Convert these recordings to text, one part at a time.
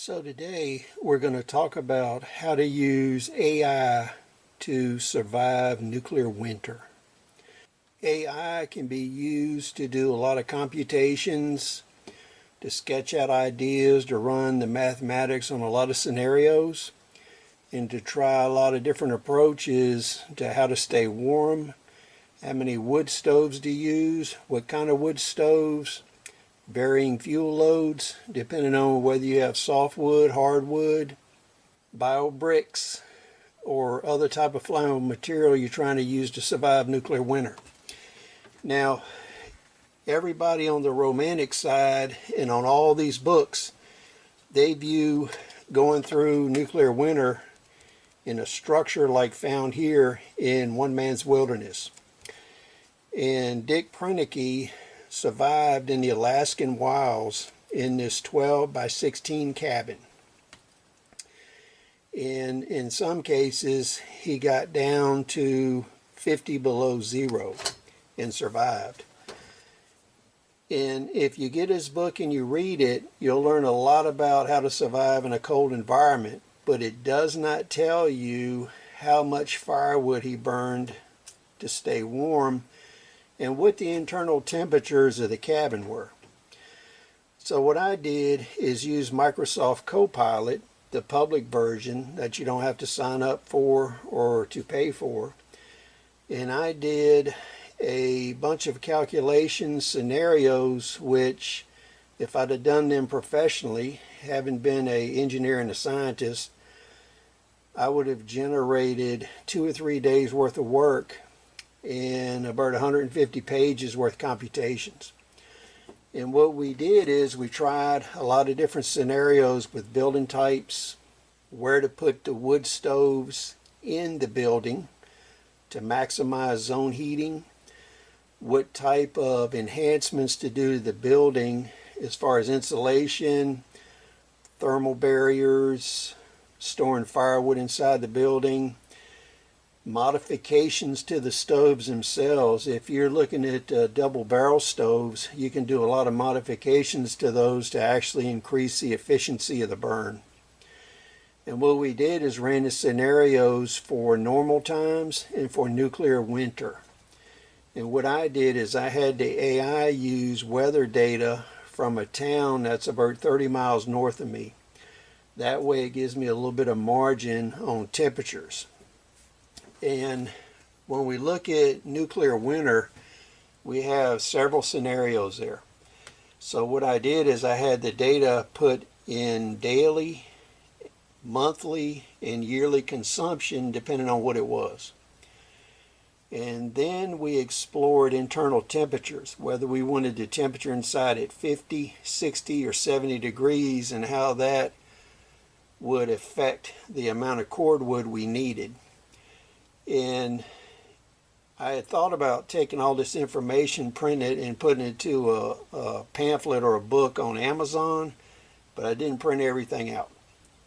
So today we're going to talk about how to use AI to survive nuclear winter. AI can be used to do a lot of computations, to sketch out ideas, to run the mathematics on a lot of scenarios, and to try a lot of different approaches to how to stay warm, how many wood stoves to use, what kind of wood stoves, varying fuel loads depending on whether you have softwood, hardwood, bio bricks, or other type of flammable material you're trying to use to survive nuclear winter. Now, everybody on the romantic side and on all these books, they view going through nuclear winter in a structure like found here in One Man's Wilderness. And Dick Proenneke survived in the Alaskan wilds in this 12 by 16 cabin. And in some cases, he got down to 50 below zero and survived. And if you get his book and you read it, you'll learn a lot about how to survive in a cold environment, but it does not tell you how much firewood he burned to stay warm and what the internal temperatures of the cabin were. So what I did is use Microsoft Copilot, the public version that you don't have to sign up for or to pay for. And I did a bunch of calculations, scenarios, which if I'd have done them professionally, having been an engineer and a scientist, I would have generated 2 or 3 days worth of work and about 150 pages worth of computations. And what we did is we tried a lot of different scenarios with building types, where to put the wood stoves in the building to maximize zone heating, what type of enhancements to do to the building as far as insulation, thermal barriers, storing firewood inside the building, modifications to the stoves themselves. If you're looking at double barrel stoves, you can do a lot of modifications to those to actually increase the efficiency of the burn. And what we did is ran the scenarios for normal times and for nuclear winter. And what I did is I had the AI use weather data from a town that's about 30 miles north of me. That way it gives me a little bit of margin on temperatures. And when we look at nuclear winter, we have several scenarios there. So what I did is I had the data put in daily, monthly, and yearly consumption depending on what it was. And then we explored internal temperatures, whether we wanted the temperature inside at 50, 60, or 70 degrees, and how that would affect the amount of cordwood we needed. And I had thought about taking all this information, printing it, and putting it to a pamphlet or a book on Amazon, but I didn't print everything out.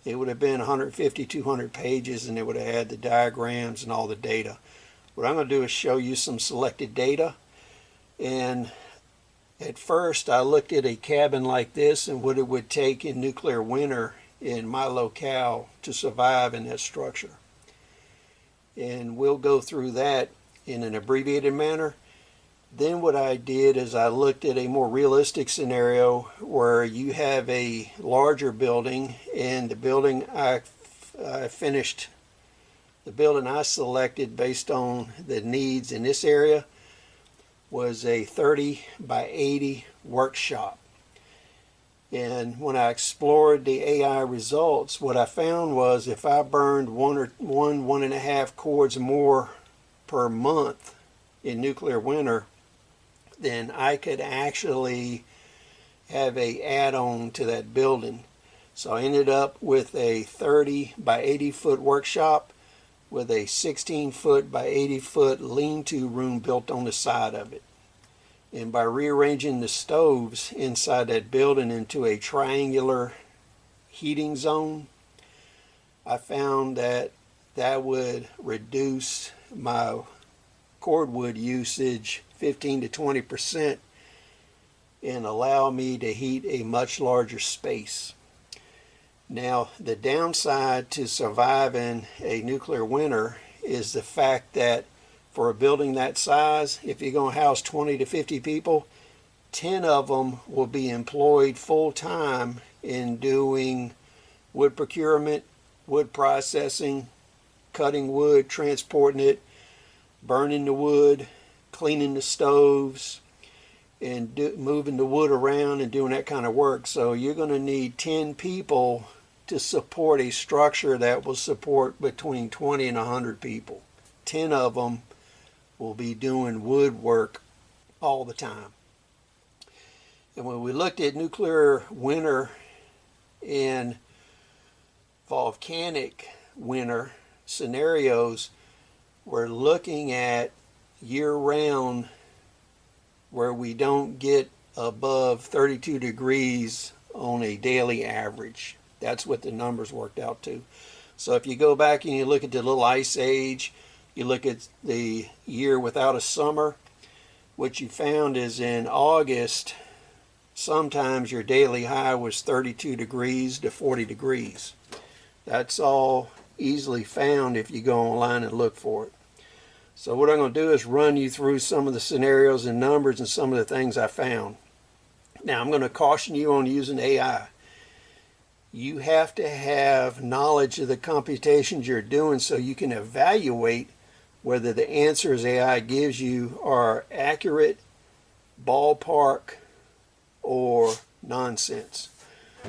It would have been 150, 200 pages, and it would have had the diagrams and all the data. What I'm going to do is show you some selected data. And at first, I looked at a cabin like this and what it would take in nuclear winter in my locale to survive in that structure. And we'll go through that in an abbreviated manner. Then what I did is I looked at a more realistic scenario where you have a larger building, and the building I finished, the building I selected based on the needs in this area was a 30 by 80 workshop. And when I explored the AI results, what I found was if I burned one and a half cords more per month in nuclear winter, then I could actually have a add-on to that building. So I ended up with a 30 by 80 foot workshop with a 16 foot by 80 foot lean-to room built on the side of it. And by rearranging the stoves inside that building into a triangular heating zone, I found that that would reduce my cordwood usage 15 to 20% and allow me to heat a much larger space. Now, the downside to surviving a nuclear winter is the fact that for a building that size, if you're going to house 20 to 50 people, 10 of them will be employed full-time in doing wood procurement, wood processing, cutting wood, transporting it, burning the wood, cleaning the stoves, and moving the wood around and doing that kind of work. So you're going to need 10 people to support a structure that will support between 20 and 100 people. 10 of them will be doing woodwork all the time. And when we looked at nuclear winter and volcanic winter scenarios, we're looking at year-round where we don't get above 32 degrees on a daily average. That's what the numbers worked out to. So if you go back and you look at the little ice age, you look at the year without a summer, what you found is in August, sometimes your daily high was 32 degrees to 40 degrees. That's all easily found if you go online and look for it. So what I'm going to do is run you through some of the scenarios and numbers and some of the things I found. Now, I'm going to caution you on using AI. You have to have knowledge of the computations you're doing so you can evaluate whether the answers AI gives you are accurate, ballpark, or nonsense.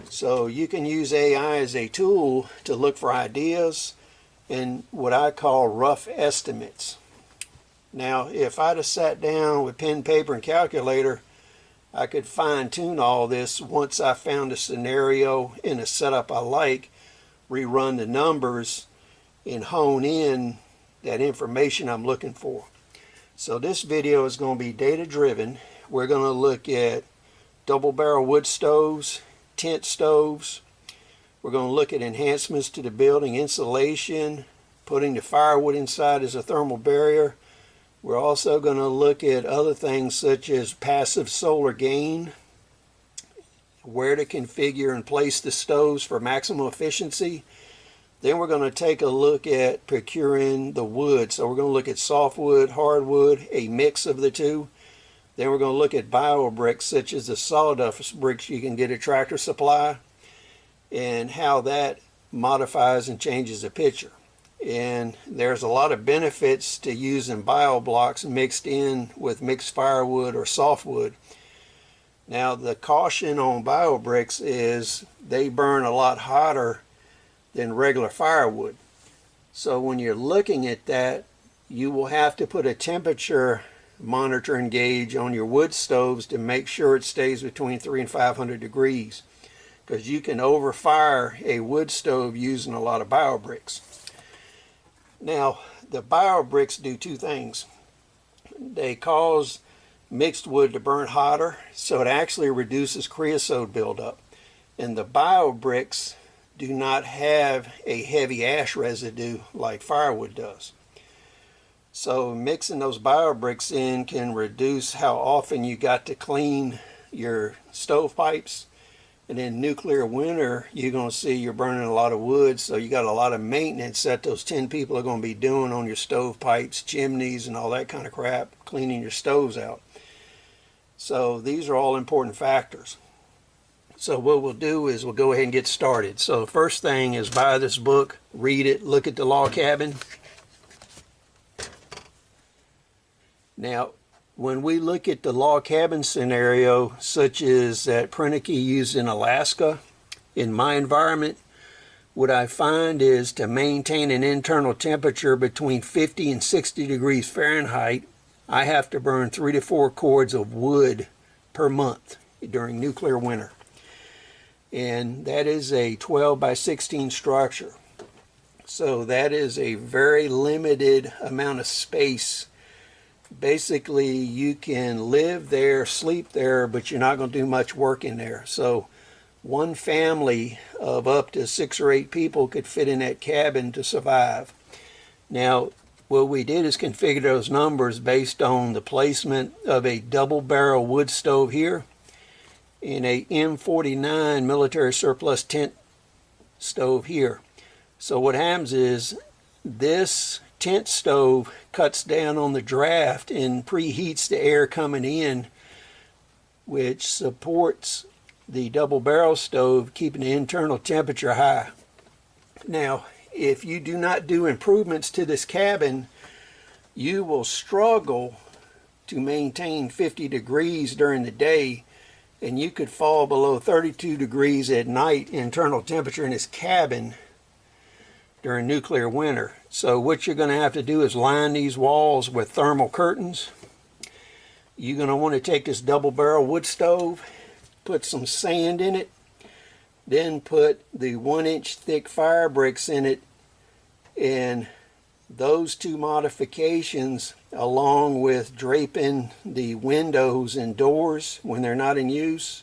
So you can use AI as a tool to look for ideas and what I call rough estimates. Now, if I'd have sat down with pen, paper, and calculator, I could fine-tune all this once I found a scenario and a setup I like, rerun the numbers, and hone in that information I'm looking for. So this video is going to be data-driven. We're going to look at double-barrel wood stoves, tent stoves. We're going to look at enhancements to the building, insulation, putting the firewood inside as a thermal barrier. We're also going to look at other things such as passive solar gain, where to configure and place the stoves for maximum efficiency. Then we're going to take a look at procuring the wood. So we're going to look at softwood, hardwood, a mix of the two. Then we're going to look at bio bricks such as the sawdust bricks you can get at Tractor Supply and how that modifies and changes the picture. And there's a lot of benefits to using bio blocks mixed in with mixed firewood or softwood. Now, the caution on bio bricks is they burn a lot hotter than regular firewood. So when you're looking at that, you will have to put a temperature monitoring gauge on your wood stoves to make sure it stays between 300 and 500 degrees, because you can overfire a wood stove using a lot of bio bricks. Now, the bio bricks do two things. They cause mixed wood to burn hotter, so it actually reduces creosote buildup. And the bio bricks do not have a heavy ash residue like firewood does. So mixing those bio bricks in can reduce how often you got to clean your stovepipes. And in nuclear winter, you're going to see you're burning a lot of wood, so you got a lot of maintenance that those 10 people are going to be doing on your stovepipes, chimneys, and all that kind of crap, cleaning your stoves out. So these are all important factors. So what we'll do is we'll go ahead and get started. So the first thing is buy this book, read it, look at the log cabin. Now, when we look at the log cabin scenario, such as that Prentice used in Alaska, in my environment, what I find is to maintain an internal temperature between 50 and 60 degrees Fahrenheit, I have to burn 3 to 4 cords of wood per month during nuclear winter. And that is a 12 by 16 structure. So that is a very limited amount of space. Basically, you can live there, sleep there, but you're not going to do much work in there. So one family of up to 6 or 8 people could fit in that cabin to survive. Now, what we did is configure those numbers based on the placement of a double barrel wood stove here in a M49 military surplus tent stove here. So what happens is this tent stove cuts down on the draft and preheats the air coming in, which supports the double barrel stove, keeping the internal temperature high. Now, if you do not do improvements to this cabin, you will struggle to maintain 50 degrees during the day, and you could fall below 32 degrees at night internal temperature in this cabin during nuclear winter. So what you're going to have to do is line these walls with thermal curtains. You're going to want to take this double barrel wood stove, put some sand in it, then put the 1-inch thick fire bricks in it, and those two modifications, along with draping the windows and doors when they're not in use,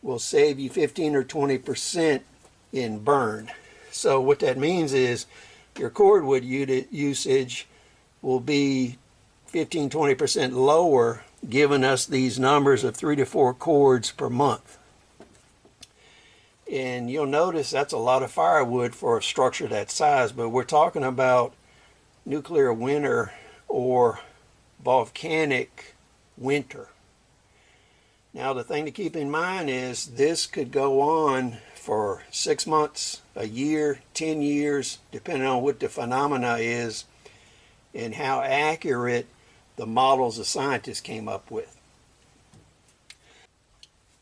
will save you 15 or 20% in burn. So what that means is your cordwood usage will be 15-20% lower, giving us these numbers of 3 to 4 cords per month. And you'll notice that's a lot of firewood for a structure that size, but we're talking about nuclear winter or volcanic winter. Now the thing to keep in mind is this could go on for 6 months, a year, 10 years, depending on what the phenomena is and how accurate the models the scientists came up with.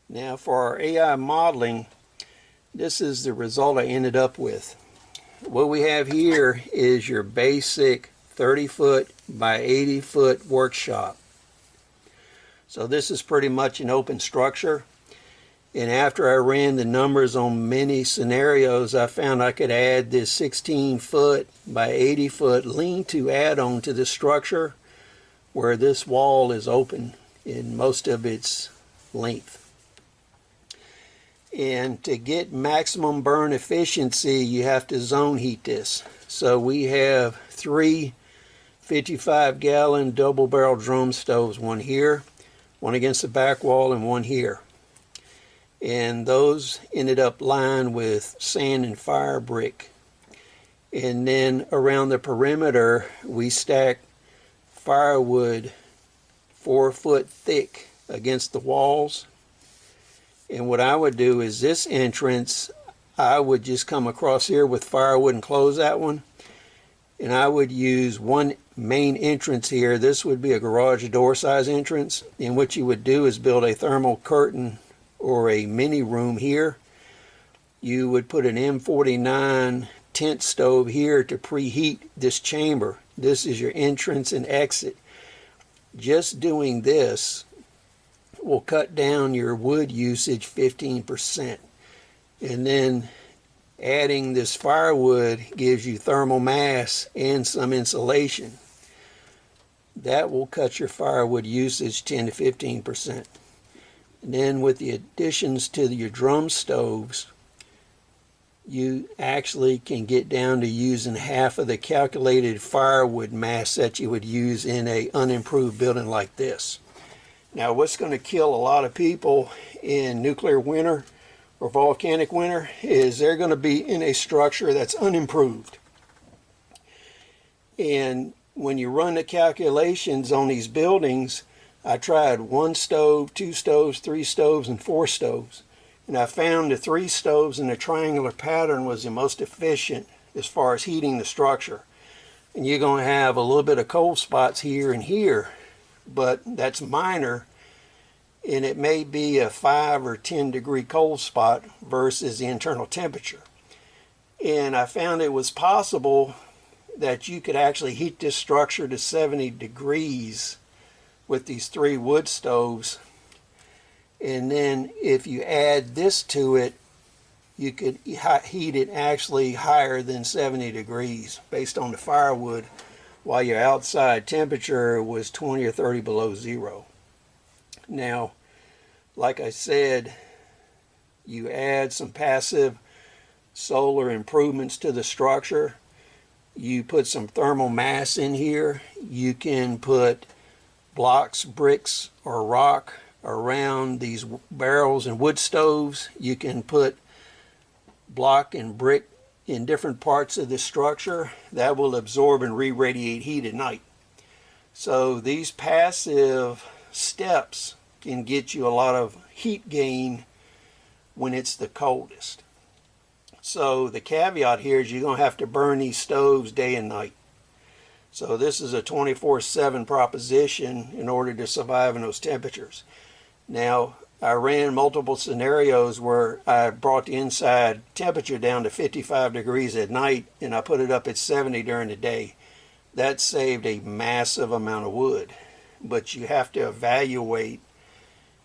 Now for our AI modeling, this is the result I ended up with. What we have here is your basic 30-foot by 80-foot workshop. So this is pretty much an open structure. And after I ran the numbers on many scenarios, I found I could add this 16-foot by 80-foot lean-to add-on to the structure where this wall is open in most of its length. And to get maximum burn efficiency, you have to zone heat this. So we have 3 55-gallon double barrel drum stoves, one here, one against the back wall, and one here. And those ended up lined with sand and fire brick. And then around the perimeter, we stacked firewood 4 foot thick against the walls. And what I would do is this entrance, I would just come across here with firewood and close that one. And I would use one main entrance here. This would be a garage door size entrance. And what you would do is build a thermal curtain or a mini room here. You would put an M49 tent stove here to preheat this chamber. This is your entrance and exit. Just doing this will cut down your wood usage 15%. And then adding this firewood gives you thermal mass and some insulation. That will cut your firewood usage 10 to 15%. And then with the additions to your drum stoves, you actually can get down to using half of the calculated firewood mass that you would use in an unimproved building like this. Now what's going to kill a lot of people in nuclear winter or volcanic winter is they're going to be in a structure that's unimproved. And when you run the calculations on these buildings, I tried 1 stove, 2 stoves, 3 stoves, and 4 stoves. And I found the 3 stoves in a triangular pattern was the most efficient as far as heating the structure. And you're going to have a little bit of cold spots here and here, but that's minor, and it may be a 5 or 10 degree cold spot versus the internal temperature. And I found it was possible that you could actually heat this structure to 70 degrees with these 3 wood stoves. And then if you add this to it, you could heat it actually higher than 70 degrees based on the firewood, while your outside temperature was 20 or 30 below zero. Now, like I said, you add some passive solar improvements to the structure. You put some thermal mass in here. You can put blocks, bricks, or rock around these barrels and wood stoves. You can put block and brick in different parts of the structure, that will absorb and re-radiate heat at night. So these passive steps can get you a lot of heat gain when it's the coldest. So the caveat here is you're going to have to burn these stoves day and night. So this is a 24/7 proposition in order to survive in those temperatures. Now, I ran multiple scenarios where I brought the inside temperature down to 55 degrees at night and I put it up at 70 during the day. That saved a massive amount of wood. But you have to evaluate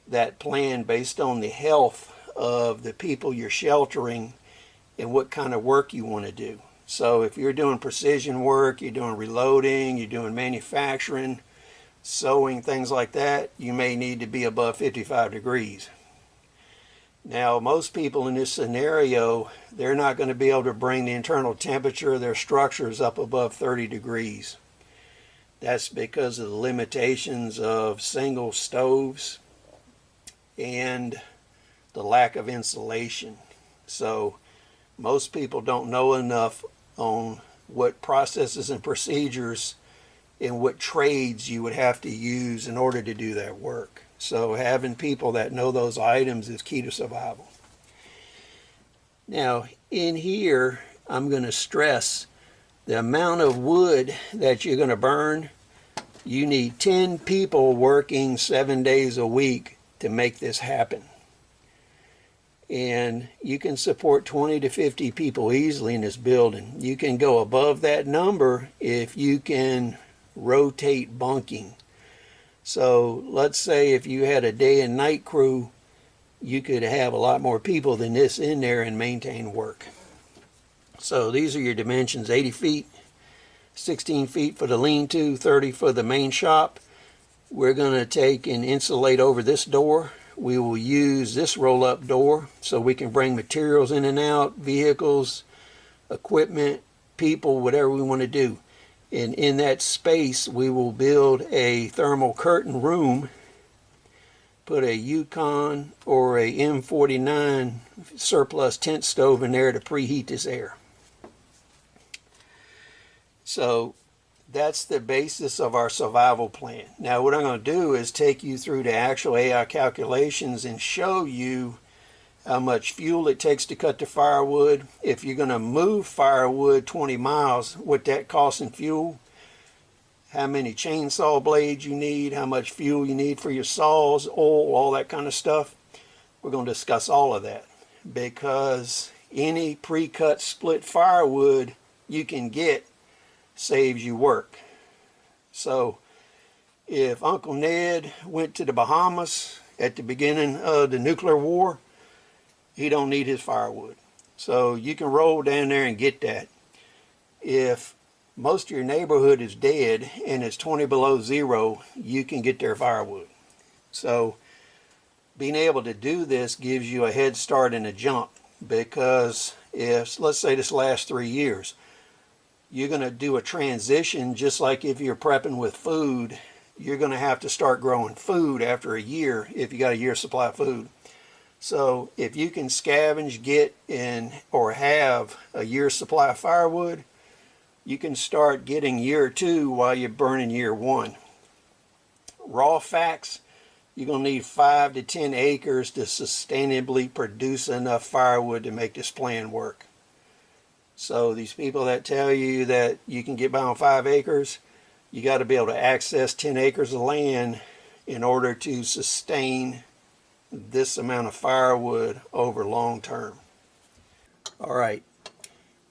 that plan based on the health of the people you're sheltering and what kind of work you want to do. So if you're doing precision work, you're doing reloading, you're doing manufacturing, sewing, things like that, you may need to be above 55 degrees. Now, most people in this scenario, they're not going to be able to bring the internal temperature of their structures up above 30 degrees. That's because of the limitations of single stoves and the lack of insulation. So most people don't know enough on what processes and procedures and what trades you would have to use in order to do that work. So having people that know those items is key to survival. Now in here, I'm going to stress the amount of wood that you're going to burn. You need 10 people working 7 days a week to make this happen. And you can support 20 to 50 people easily in this building. You can go above that number if you can rotate bunking. So let's say if you had a day and night crew, you could have a lot more people than this in there and maintain work. So these are your dimensions: 80 feet, 16 feet for the lean-to, 30 for the main shop. We're going to take and insulate over this door. We will use this roll-up door so we can bring materials in and out, vehicles, equipment, people, whatever we want to do. And in that space, we will build a thermal curtain room, put a Yukon or a M49 surplus tent stove in there to preheat this air. So that's the basis of our survival plan. Now what I'm going to do is take you through the actual AI calculations and show you how much fuel it takes to cut the firewood. If you're going to move firewood 20 miles, what that costs in fuel, how many chainsaw blades you need, how much fuel you need for your saws, oil, all that kind of stuff. We're going to discuss all of that because any pre-cut split firewood you can get saves you work. So if Uncle Ned went to the Bahamas at the beginning of the nuclear war, he don't need his firewood. So you can roll down there and get that. If most of your neighborhood is dead and it's 20 below zero, you can get their firewood. So being able to do this gives you a head start and a jump, because if, let's say this lasts 3 years, you're going to do a transition. Just like if you're prepping with food, you're going to have to start growing food after a year if you got a year's supply of food. So if you can scavenge, get in, or have a year's supply of firewood, you can start getting year 2 while you're burning year 1. Raw facts, you're going to need 5 to 10 acres to sustainably produce enough firewood to make this plan work. So these people that tell you that you can get by on 5 acres, you got to be able to access 10 acres of land in order to sustain this amount of firewood over long term. All right,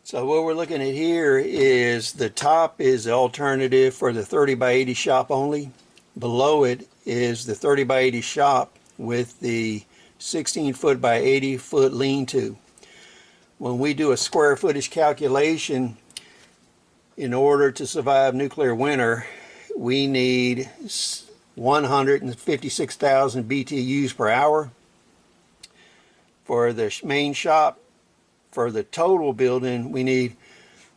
so what we're looking at here is the top is the alternative for the 30 by 80 shop only. Below it is the 30 by 80 shop with the 16 foot by 80 foot lean-to. When we do a square footage calculation, in order to survive nuclear winter, we need 156,000 BTUs per hour. For the main shop, for the total building, we need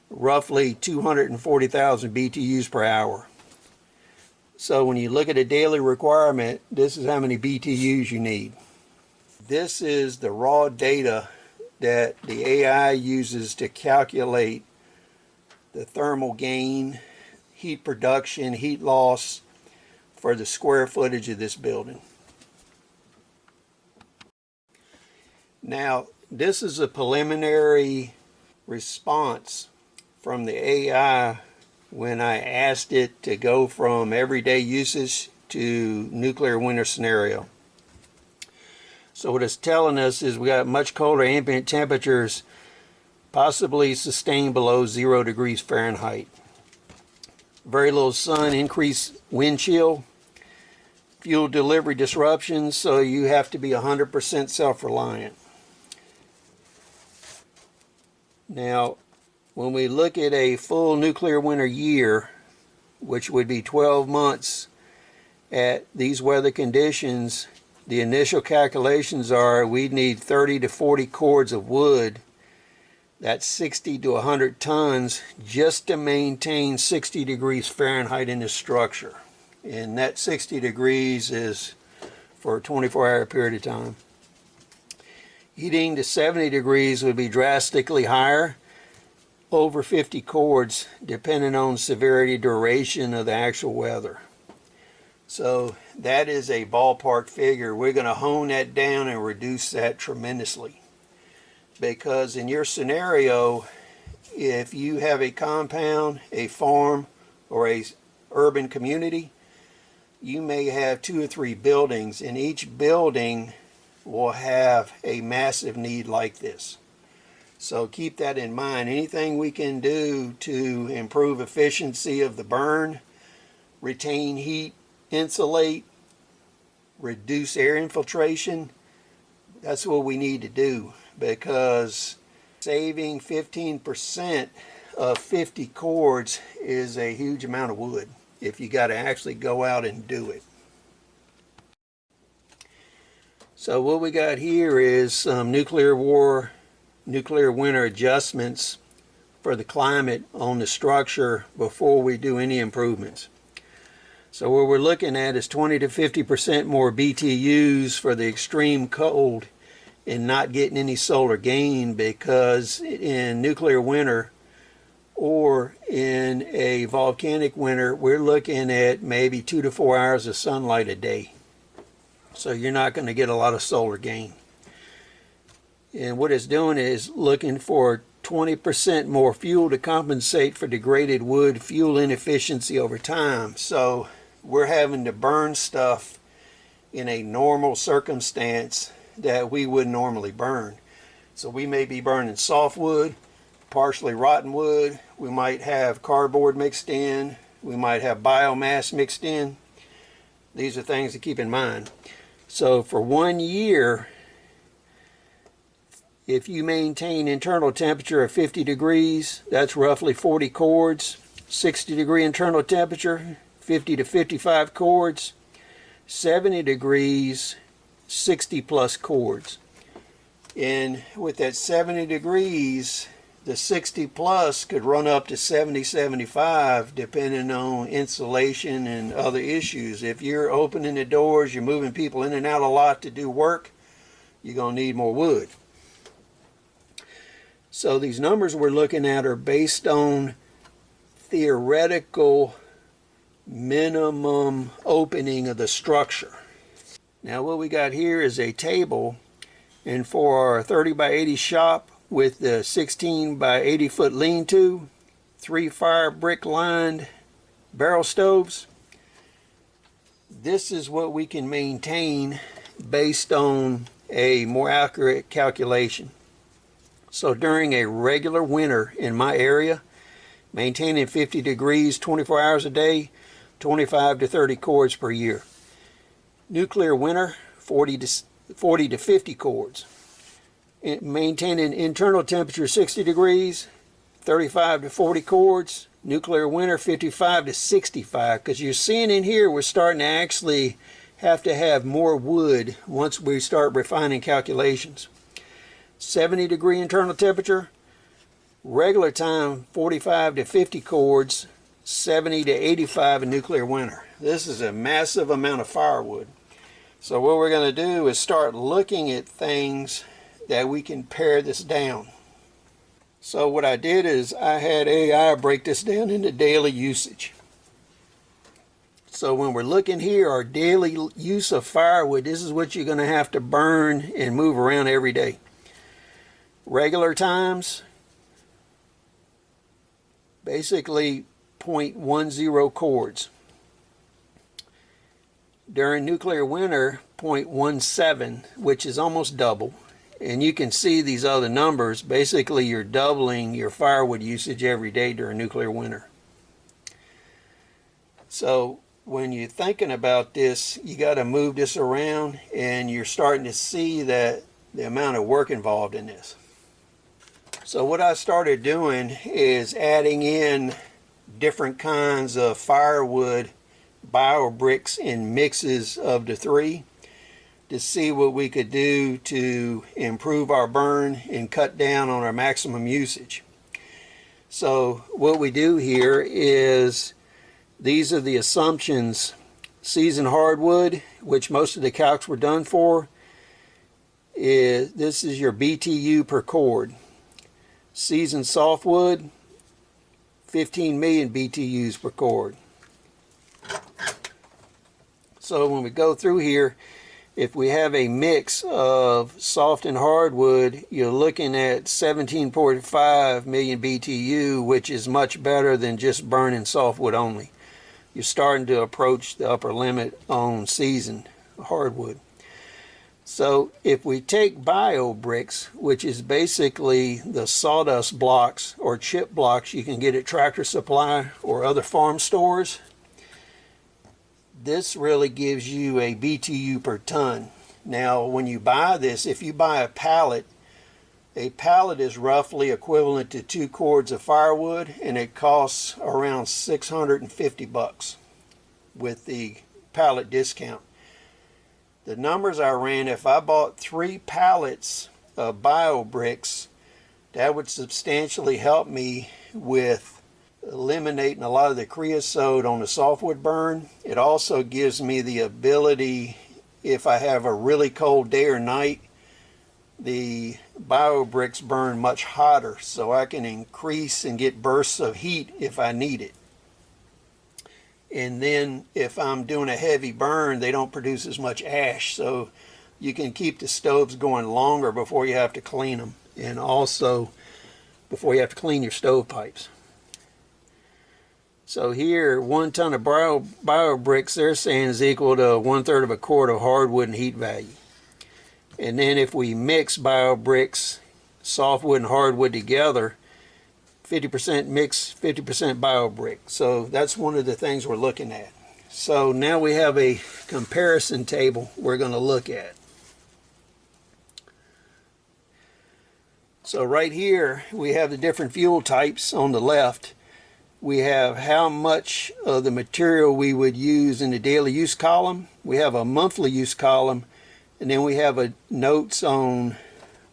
roughly 240,000 BTUs per hour. So when you look at a daily requirement, this is how many BTUs you need. This is the raw data that the AI uses to calculate the thermal gain, heat production, heat loss for the square footage of this building. Now, this is a preliminary response from the AI when I asked it to go from everyday usage to nuclear winter scenario. So what it's telling us is we got much colder ambient temperatures, possibly sustained below 0 degrees Fahrenheit. Very little sun, increased wind chill, fuel delivery disruptions, so you have to be 100% self-reliant. Now, when we look at a full nuclear winter year, which would be 12 months at these weather conditions, the initial calculations are we'd need 30 to 40 cords of wood. That's 60 to 100 tons just to maintain 60 degrees Fahrenheit in the structure. And that 60 degrees is for a 24-hour period of time. Heating to 70 degrees would be drastically higher, over 50 cords, depending on severity, duration of the actual weather. So that is a ballpark figure. We're going to hone that down and reduce that tremendously. Because in your scenario, if you have a compound, a farm, or a urban community, you may have 2 or 3 buildings, and each building will have a massive need like this. So keep that in mind. Anything we can do to improve efficiency of the burn, retain heat, insulate, reduce air infiltration, that's what we need to do, because saving 15% of 50 cords is a huge amount of wood if you got to actually go out and do it. So what we got here is some nuclear winter adjustments for the climate on the structure before we do any improvements. So what we're looking at is 20 to 50% more BTUs for the extreme cold and not getting any solar gain, because in nuclear winter or in a volcanic winter, we're looking at maybe 2 to 4 hours of sunlight a day. So you're not going to get a lot of solar gain. And what it's doing is looking for 20% more fuel to compensate for degraded wood fuel inefficiency over time. So we're having to burn stuff in a normal circumstance that we would normally burn. So we may be burning softwood, partially rotten wood, we might have cardboard mixed in, we might have biomass mixed in. These are things to keep in mind. So for 1 year, if you maintain internal temperature of 50 degrees, that's roughly 40 cords. 60 degree internal temperature, 50 to 55 cords. 70 degrees, 60 plus cords. And with that 70 degrees, the 60 plus could run up to 70, 75, depending on insulation and other issues. If you're opening the doors, you're moving people in and out a lot to do work, you're going to need more wood. So these numbers we're looking at are based on theoretical minimum opening of the structure. Now what we got here is a table, and for our 30 by 80 shop with the 16 by 80 foot lean-to, 3 fire brick lined barrel stoves, this is what we can maintain based on a more accurate calculation. So during a regular winter in my area, maintaining 50 degrees 24 hours a day, 25 to 30 cords per year. Nuclear winter, 40 to 50 cords. Maintaining internal temperature 60 degrees, 35 to 40 cords. Nuclear winter, 55 to 65. Because you're seeing in here, we're starting to actually have to have more wood once we start refining calculations. 70 degree internal temperature, regular time 45 to 50 cords, 70 to 85 in nuclear winter. This is a massive amount of firewood. So what we're going to do is start looking at things that we can pare this down. So what I did is I had AI break this down into daily usage. So when we're looking here, our daily use of firewood, this is what you're going to have to burn and move around every day. Regular times, basically 0.10 cords. During nuclear winter, 0.17, which is almost double. And you can see these other numbers. Basically, you're doubling your firewood usage every day during nuclear winter. So when you're thinking about this, you got to move this around, and you're starting to see that the amount of work involved in this. So what I started doing is adding in different kinds of firewood bio bricks in mixes of the three to see what we could do to improve our burn and cut down on our maximum usage. So what we do here is, these are the assumptions. Seasoned hardwood, which most of the calcs were done for, this is your BTU per cord. Seasoned softwood, 15 million BTUs per cord. So when we go through here, if we have a mix of soft and hardwood, you're looking at 17.5 million BTU, which is much better than just burning softwood only. You're starting to approach the upper limit on seasoned hardwood. So if we take bio bricks, which is basically the sawdust blocks or chip blocks you can get at Tractor Supply or other farm stores, this really gives you a BTU per ton. Now when you buy this, if you buy a pallet is roughly equivalent to 2 cords of firewood, and it costs around $650 with the pallet discount. The numbers I ran, if I bought 3 pallets of bio bricks, that would substantially help me with eliminating a lot of the creosote on the softwood burn. It also gives me the ability, if I have a really cold day or night, the bio bricks burn much hotter, so I can increase and get bursts of heat if I need it. And then if I'm doing a heavy burn, they don't produce as much ash, so you can keep the stoves going longer before you have to clean them, and also before you have to clean your stovepipes. So here, 1 ton of bio bricks, they're saying, is equal to 1/3 of a quart of hardwood and heat value. And then if we mix bio bricks, softwood and hardwood together, 50% mix, 50% bio brick. So that's one of the things we're looking at. So now we have a comparison table we're going to look at. So right here we have the different fuel types on the left. We have how much of the material we would use in the daily use column. We have a monthly use column. And then we have notes on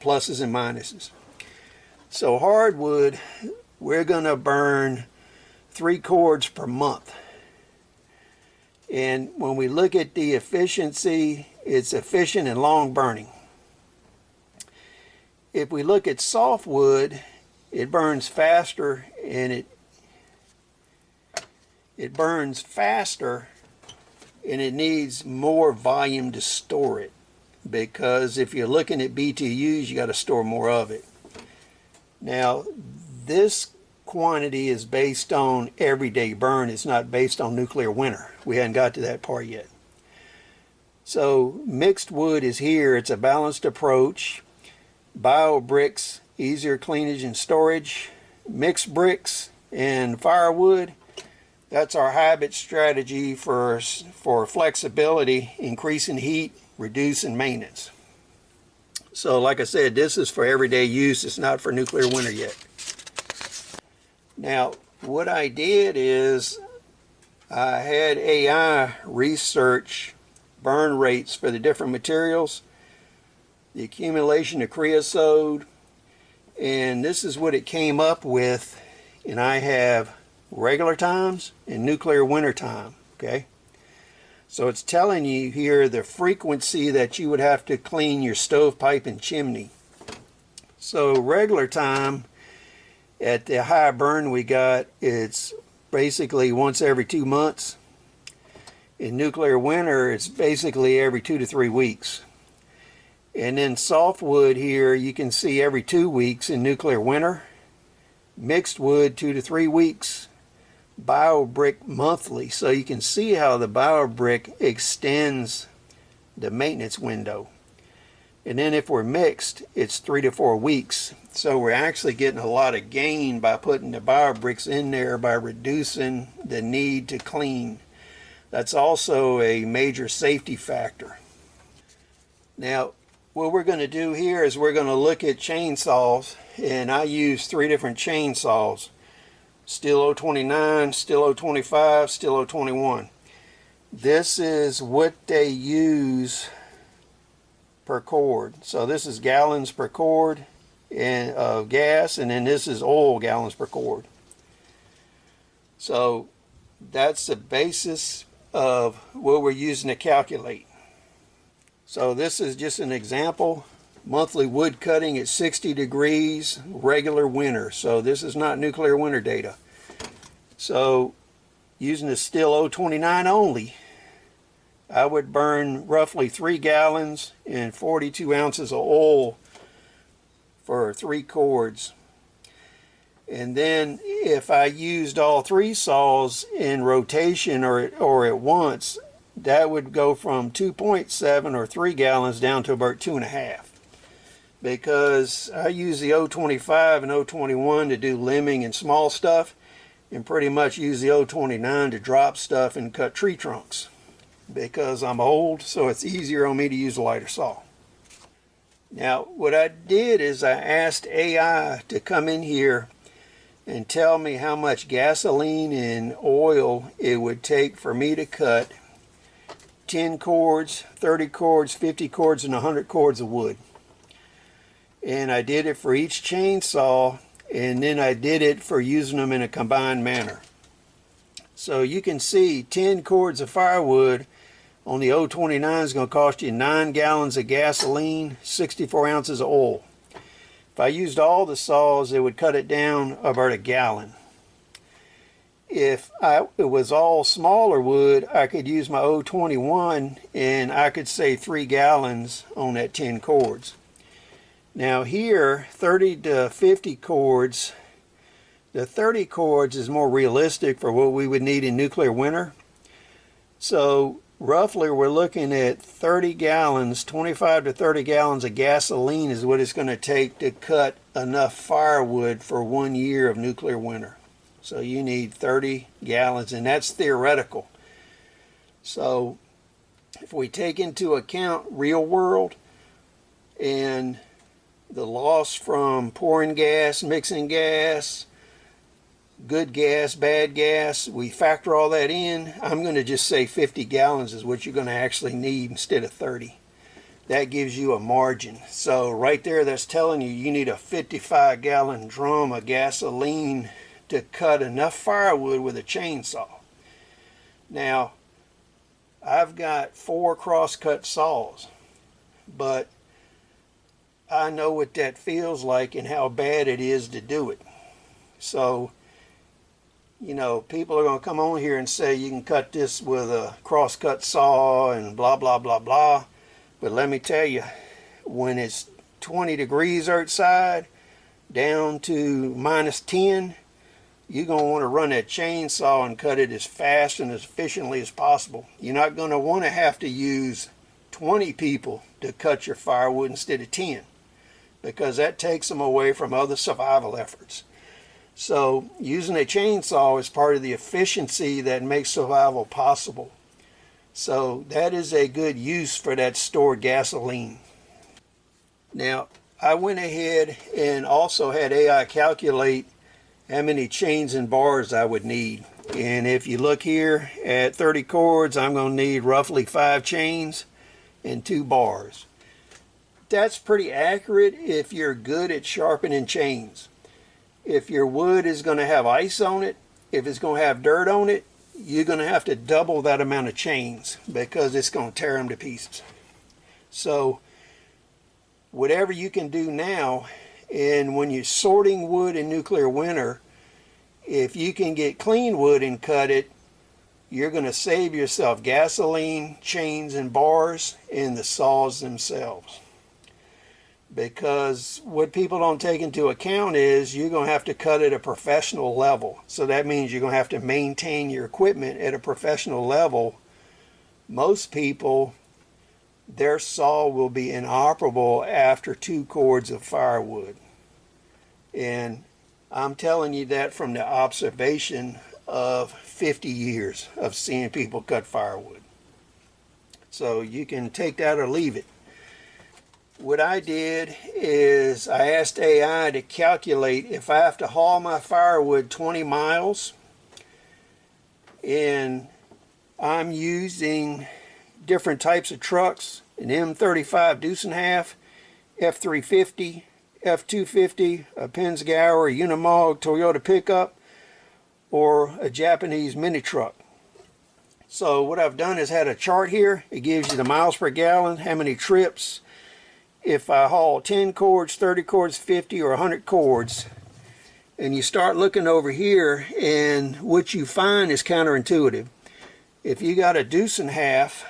pluses and minuses. So hardwood, we're going to burn 3 cords per month. And when we look at the efficiency, it's efficient and long burning. If we look at softwood, it burns faster, and it burns faster, and it needs more volume to store it. Because if you're looking at BTUs, you got to store more of it. Now, this quantity is based on everyday burn. It's not based on nuclear winter. We hadn't got to that part yet. So mixed wood is here. It's a balanced approach. Bio bricks, easier cleanage and storage. Mixed bricks and firewood, that's our hybrid strategy for flexibility, increasing heat, reducing maintenance. So like I said, this is for everyday use. It's not for nuclear winter yet. Now what I did is I had AI research burn rates for the different materials, the accumulation of creosote, and this is what it came up with. And I have regular times and nuclear winter time. Okay, so it's telling you here the frequency that you would have to clean your stovepipe and chimney. So regular time at the high burn we got, it's basically once every 2 months. In nuclear winter, it's basically every 2 to 3 weeks. And then softwood here, you can see every 2 weeks in nuclear winter. Mixed wood, 2 to 3 weeks. Biobrick monthly. So you can see how the biobrick extends the maintenance window. And then if we're mixed, it's 3 to 4 weeks. So we're actually getting a lot of gain by putting the biobricks in there by reducing the need to clean. That's also a major safety factor. Now, what we're going to do here is we're going to look at chainsaws, and I use 3 different chainsaws. Stihl 029, Stihl 025, Stihl 021. This is what they use per cord. So this is gallons per cord of gas, and then this is oil gallons per cord. So that's the basis of what we're using to calculate. So this is just an example. Monthly wood cutting at 60 degrees, regular winter. So this is not nuclear winter data. So using the Stihl 029 only, I would burn roughly 3 gallons and 42 ounces of oil for 3 cords. And then if I used all 3 saws in rotation or at once, that would go from 2.7 or 3 gallons down to about 2.5. Because I use the 025 and 021 to do limbing and small stuff, and pretty much use the 029 to drop stuff and cut tree trunks. Because I'm old, so it's easier on me to use a lighter saw. Now, what I did is I asked AI to come in here and tell me how much gasoline and oil it would take for me to cut 10 cords, 30 cords, 50 cords, and 100 cords of wood. And I did it for each chainsaw, and then I did it for using them in a combined manner. So you can see 10 cords of firewood on the 029 is going to cost you 9 gallons of gasoline, 64 ounces of oil. If I used all the saws, it would cut it down about 1 gallon. If it was all smaller wood, I could use my 021 and I could save 3 gallons on that 10 cords. Now here, 30 to 50 cords, the 30 cords is more realistic for what we would need in nuclear winter. So roughly we're looking at 30 gallons, 25 to 30 gallons of gasoline is what it's going to take to cut enough firewood for 1 year of nuclear winter. So you need 30 gallons, and that's theoretical. So if we take into account real world and the loss from pouring gas, mixing gas, good gas, bad gas, we factor all that in, I'm going to just say 50 gallons is what you're going to actually need instead of 30. That gives you a margin. So right there, that's telling you you need a 55-gallon drum of gasoline to cut enough firewood with a chainsaw. Now, I've got 4 cross-cut saws, but I know what that feels like and how bad it is to do it. So, you know, people are going to come on here and say you can cut this with a cross-cut saw and blah, blah, blah, blah. But let me tell you, when it's 20 degrees outside, down to -10, you're going to want to run that chainsaw and cut it as fast and as efficiently as possible. You're not going to want to have to use 20 people to cut your firewood instead of 10, because that takes them away from other survival efforts. So using a chainsaw is part of the efficiency that makes survival possible. So that is a good use for that stored gasoline. Now, I went ahead and also had AI calculate how many chains and bars I would need. And if you look here at 30 cords, I'm going to need roughly 5 chains and 2 bars. That's pretty accurate if you're good at sharpening chains. If your wood is going to have ice on it, if it's going to have dirt on it, you're going to have to double that amount of chains because it's going to tear them to pieces. So whatever you can do now And when you're sorting wood in nuclear winter, if you can get clean wood and cut it, you're going to save yourself gasoline, chains, and bars, and the saws themselves. Because what people don't take into account is you're going to have to cut at a professional level. So that means you're going to have to maintain your equipment at a professional level. Most people, their saw will be inoperable after 2 cords of firewood. And I'm telling you that from the observation of 50 years of seeing people cut firewood. So you can take that or leave it. What I did is I asked AI to calculate if I have to haul my firewood 20 miles, and I'm using different types of trucks, an M35 deuce and half, F350, F250, a Pensgauer, a Unimog, Toyota pickup, or a Japanese mini truck. So what I've done is had a chart here. It gives you the miles per gallon, how many trips. If I haul 10 cords, 30 cords, 50, or 100 cords, and you start looking over here, and what you find is counterintuitive. If you got a deuce and half,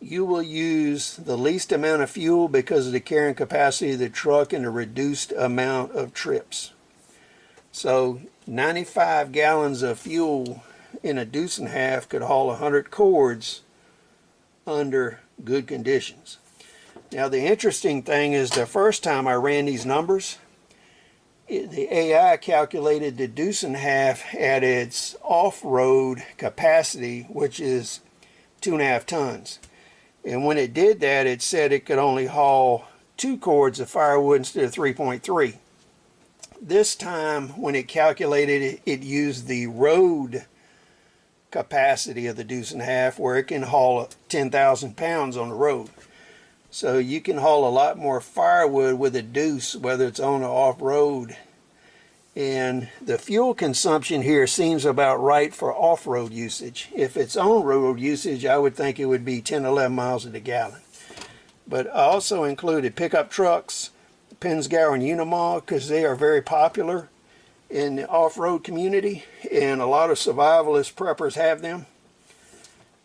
you will use the least amount of fuel because of the carrying capacity of the truck and the reduced amount of trips. So 95 gallons of fuel in a deuce and half could haul 100 cords under good conditions. Now the interesting thing is the first time I ran these numbers, the AI calculated the deuce and half at its off-road capacity, which is 2.5 tons. And when it did that, it said it could only haul 2 cords of firewood instead of 3.3. This time when it calculated it, it used the road capacity of the deuce and half, where it can haul 10,000 pounds on the road. So you can haul a lot more firewood with a deuce, whether it's on or off road. And the fuel consumption here seems about right for off-road usage. If it's on-road usage, I would think it would be 10, 11 miles to the gallon. But I also included pickup trucks, Pensgauer and Unimog, because they are very popular in the off-road community, and a lot of survivalist preppers have them.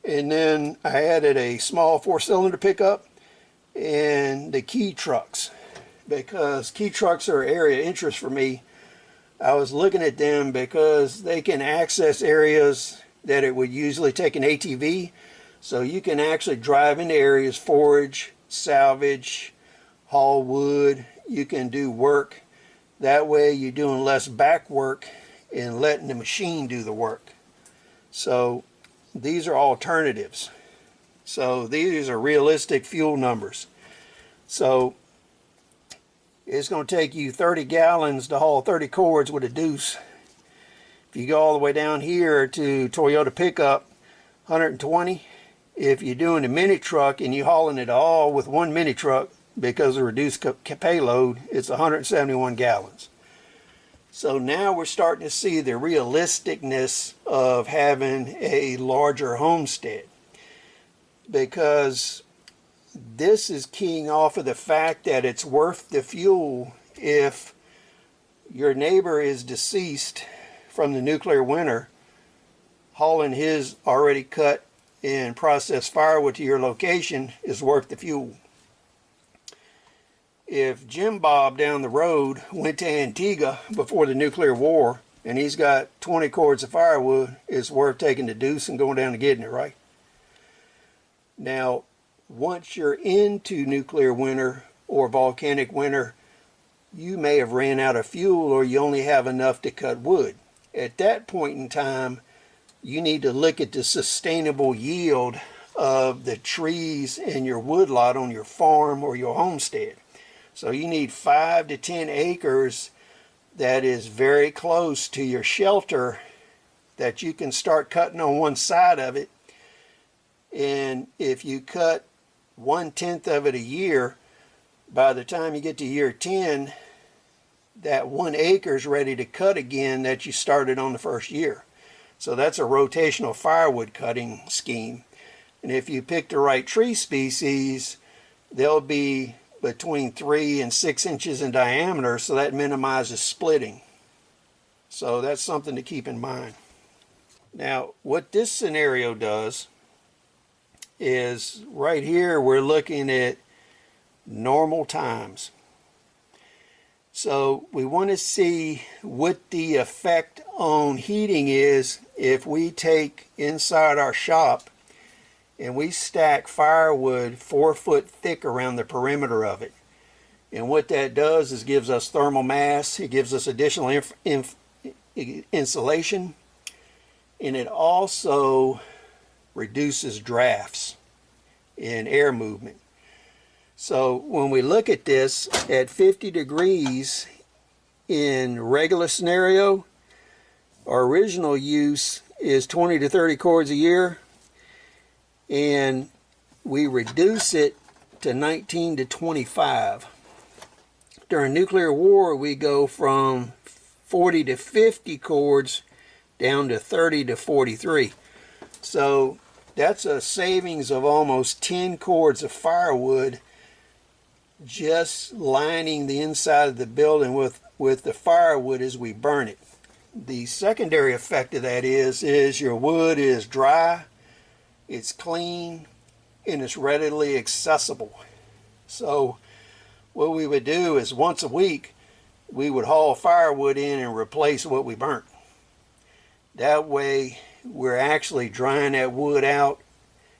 And then I added a small 4-cylinder pickup and the key trucks, because key trucks are an area of interest for me. I was looking at them because they can access areas that it would usually take an ATV. So you can actually drive into areas, forage, salvage, haul wood. You can do work. That way you're doing less back work and letting the machine do the work. So these are alternatives. So these are realistic fuel numbers. So it's going to take you 30 gallons to haul 30 cords with a deuce. If you go all the way down here to Toyota pickup, 120. If you're doing a mini truck and you're hauling it all with one mini truck because of reduced payload, it's 171 gallons. So now we're starting to see the realisticness of having a larger homestead, because this is keying off of the fact that it's worth the fuel if your neighbor is deceased from the nuclear winter. Hauling his already cut and processed firewood to your location is worth the fuel. If Jim Bob down the road went to Antigua before the nuclear war and he's got 20 cords of firewood, it's worth taking the deuce and going down and getting it, right? Now, once you're into nuclear winter or volcanic winter, you may have ran out of fuel or you only have enough to cut wood. At that point in time, you need to look at the sustainable yield of the trees in your woodlot on your farm or your homestead. So you need 5 to 10 acres that is very close to your shelter that you can start cutting on one side of it. And if you cut 1/10 of it a year, by the time you get to year 10, that 1 acre is ready to cut again that you started on the first year. So that's a rotational firewood cutting scheme. And if you pick the right tree species, they'll be between 3 and 6 inches in diameter, so that minimizes splitting. So that's something to keep in mind. Now, what this scenario does is right here we're looking at normal times. So we want to see what the effect on heating is if we take inside our shop and we stack firewood 4 foot thick around the perimeter of it. And what that does is gives us thermal mass, it gives us additional insulation, and it also reduces drafts and air movement. So when we look at this at 50 degrees in regular scenario, our original use is 20 to 30 cords a year, and we reduce it to 19 to 25. During nuclear war, we go from 40 to 50 cords down to 30 to 43. So that's a savings of almost 10 cords of firewood just lining the inside of the building with the firewood as we burn it. The secondary effect of that is your wood is dry, it's clean, and it's readily accessible. So what we would do is once a week we would haul firewood in and replace what we burnt. That way we're actually drying that wood out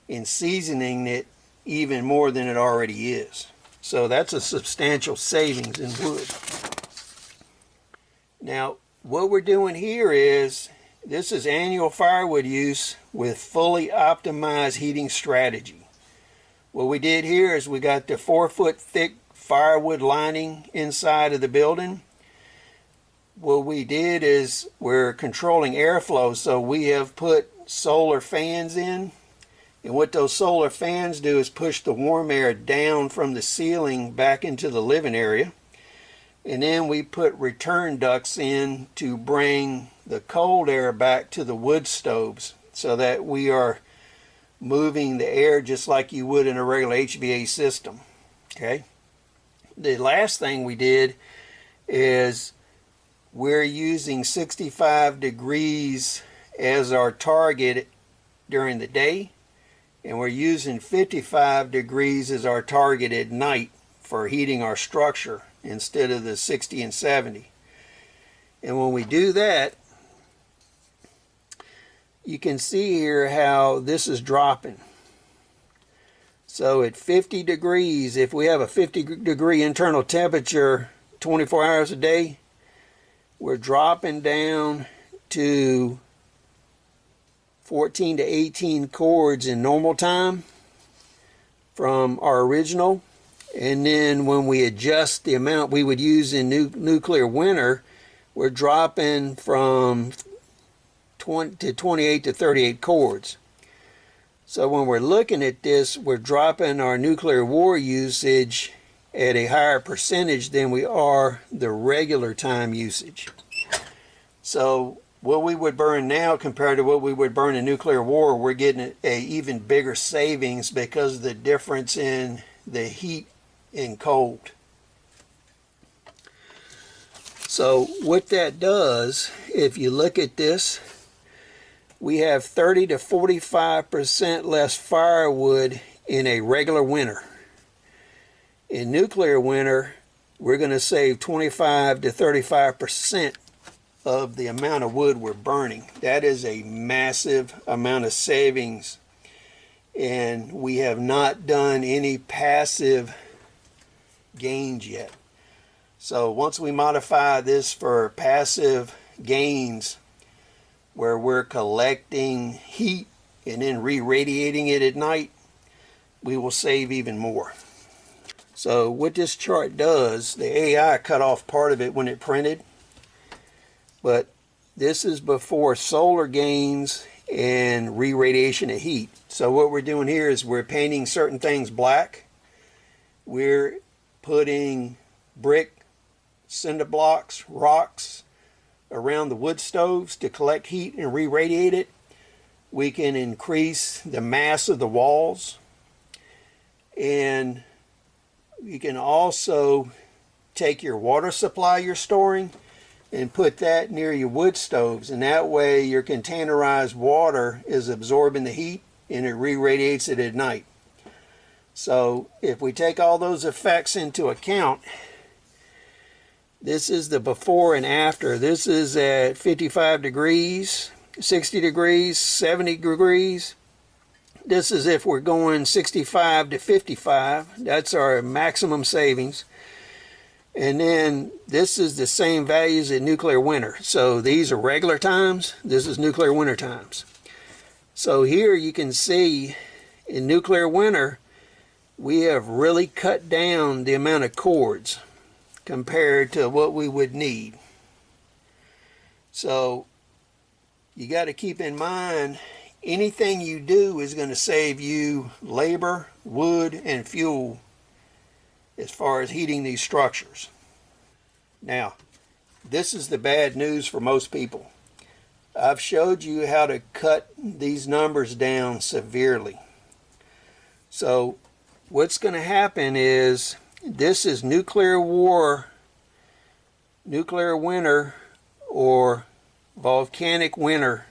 and seasoning it even more than it already is. So that's a substantial savings in wood. Now what we're doing here is, this is annual firewood use with fully optimized heating strategy. What we did here is we got the 4 foot thick firewood lining inside of the building. What we did is we're controlling airflow, so we have put solar fans in, and what those solar fans do is push the warm air down from the ceiling back into the living area, and then we put return ducts in to bring the cold air back to the wood stoves, so that we are moving the air just like you would in a regular HVAC system. Okay. The last thing we did is we're using 65 degrees as our target during the day, and we're using 55 degrees as our target at night for heating our structure instead of the 60 and 70. And when we do that, you can see here how this is dropping. So at 50 degrees, if we have a 50 degree internal temperature 24 hours a day, we're dropping down to 14 to 18 cords in normal time from our original. And then when we adjust the amount we would use in nuclear winter, we're dropping from 20 to 28 to 38 cords. So when we're looking at this, we're dropping our nuclear war usage at a higher percentage than we are the regular time usage. So what we would burn now compared to what we would burn in nuclear war, we're getting a even bigger savings because of the difference in the heat and cold. So what that does, if you look at this, we have 30 to 45% less firewood in a regular winter. In nuclear winter, we're going to save 25 to 35% of the amount of wood we're burning. That is a massive amount of savings, and we have not done any passive gains yet. So once we modify this for passive gains, where we're collecting heat and then re-radiating it at night, we will save even more. So what this chart does, the AI cut off part of it when it printed, but this is before solar gains and re-radiation of heat. So what we're doing here is we're painting certain things black. We're putting brick, cinder blocks, rocks around the wood stoves to collect heat and re-radiate it. We can increase the mass of the walls, and You can also take your water supply you're storing and put that near your wood stoves, and that way your containerized water is absorbing the heat and it re-radiates it at night. So if we take all those effects into account, this is the before and after. This is at 55 degrees, 60 degrees, 70 degrees. This is if we're going 65 to 55. That's our maximum savings. And then this is the same values in nuclear winter. So these are regular times. This is nuclear winter times. So here you can see in nuclear winter, we have really cut down the amount of cords compared to what we would need. So you got to keep in mind, anything you do is going to save you labor, wood, and fuel as far as heating these structures. Now, this is the bad news for most people. I've showed you how to cut these numbers down severely. So what's going to happen is, this is nuclear war, nuclear winter, or volcanic winter.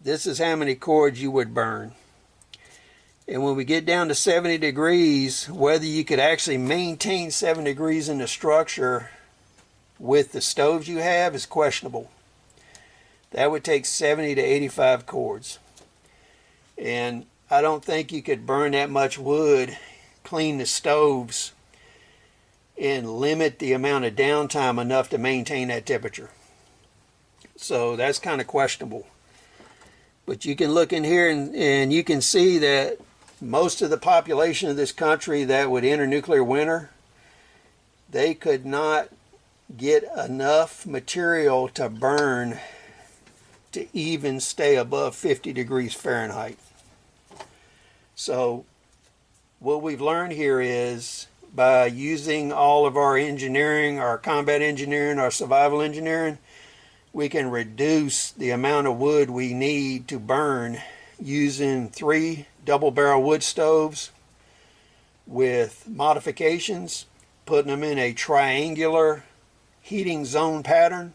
This is how many cords you would burn. And when we get down to 70 degrees, whether you could actually maintain 7 degrees in the structure with the stoves you have is questionable. That would take 70 to 85 cords. And I don't think you could burn that much wood, clean the stoves, and limit the amount of downtime enough to maintain that temperature. So that's kind of questionable. But you can look in here and you can see that most of the population of this country that would enter nuclear winter, they could not get enough material to burn to even stay above 50 degrees Fahrenheit. So what we've learned here is, by using all of our engineering, our combat engineering, our survival engineering, we can reduce the amount of wood we need to burn using 3 double barrel wood stoves with modifications, putting them in a triangular heating zone pattern,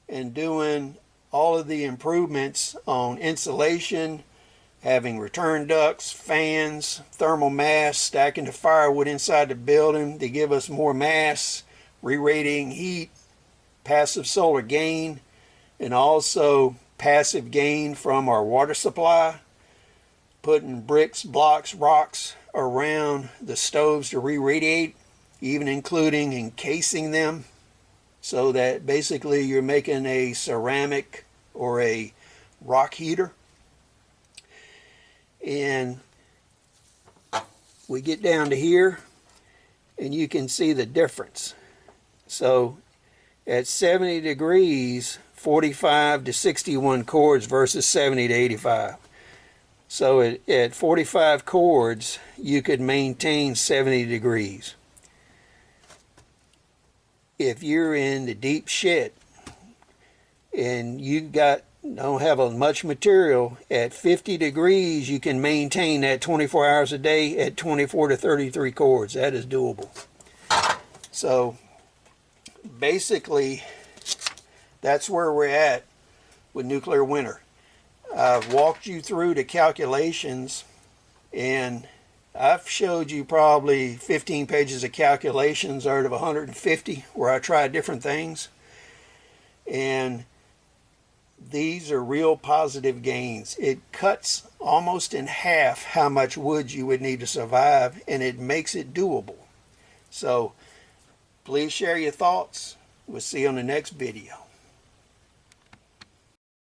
and doing all of the improvements on insulation, having return ducts, fans, thermal mass, stacking the firewood inside the building to give us more mass, re-radiating heat, passive solar gain, and also passive gain from our water supply, putting bricks, blocks, rocks around the stoves to re-radiate, even including encasing them, so that basically you're making a ceramic or a rock heater. And we get down to here and you can see the difference. So at 70 degrees, 45 to 61 cords versus 70 to 85. So at 45 cords, you could maintain 70 degrees. If you're in the deep shit and you don't have much material, at 50 degrees you can maintain that 24 hours a day at 24 to 33 cords. That is doable. So basically that's where we're at with nuclear winter. I've walked you through the calculations, and I've showed you probably 15 pages of calculations out of 150 where I tried different things, and these are real positive gains. It cuts almost in half how much wood you would need to survive, and it makes it doable. So please share your thoughts. We'll see you on the next video.